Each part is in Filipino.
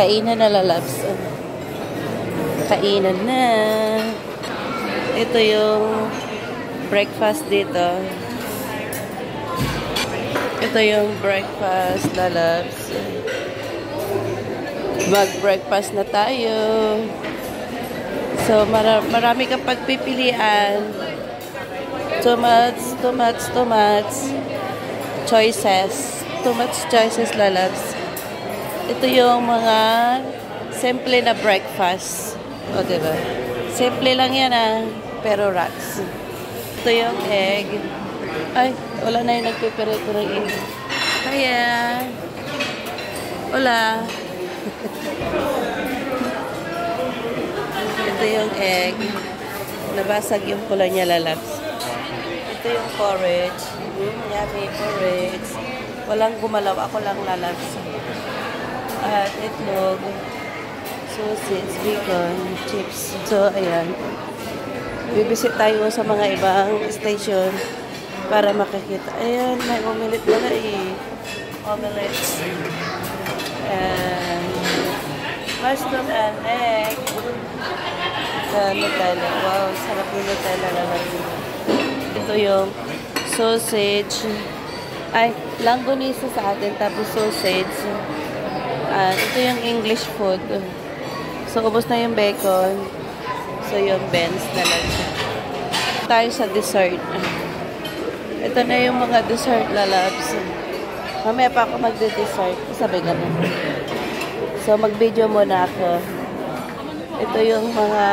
Kainan na lalabs. Kainan na. Ito yung breakfast dito. Ito yung breakfast lalabs. Mag-breakfast na tayo. So, marami kang pagpipilian. Too much choices. Too much choices, lalabs. Ito yung mga simple na breakfast. O, diba? Simple lang yan, pero rats. Ito yung egg. Ay, wala na yung nagpiperito ng egg. Kaya, wala. Ito yung egg. Nabasag yung pula niya, lalabs. Ito yung porridge. Yummy porridge. Walang gumalaw. Ako lang, lalabs. At itlog. Sausage, bacon, chips. So, ayan. Bibisit tayo sa mga ibang station para makikita. Ayan, may omelette na omelette. And mushroom and egg. Nutella. Wow, sarap yung Nutella naman. Ito yung sausage. Ay, langgonisa sa atin. Tapos sausage. Ito yung English food. So, ubos na yung bacon. So, yung beans na lang siya. Tayo sa dessert. Ito na yung mga dessert, lalabs. Mamaya pa ako magde-dessert. Sabi ganun. So, mag-video muna ako. Ito yung mga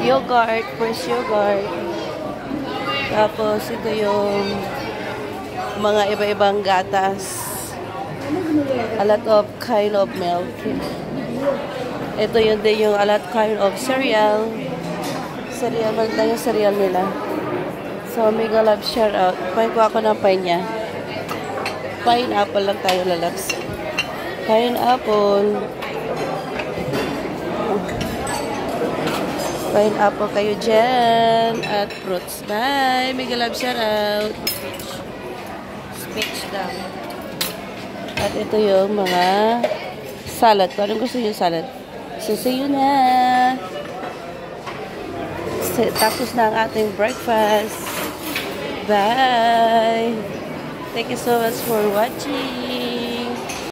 yogurt, fresh yogurt. Tapos, ito yung mga iba-ibang gatas. A lot of kind of milk. Ito yun din yung a lot kind of cereal. Cereal, maganda yung cereal nila. So, mega love shout out. Pahin ko ako ng pine niya. Pineapple lang tayo, lalabs. Pineapple. Pineapple kayo dyan. At fruits. Bye! Mega love shout out. Speech down. At ito yung mga salad. Kung anong gusto yung salad? So, see you na. Tapos na ang ating breakfast. Bye! Thank you so much for watching.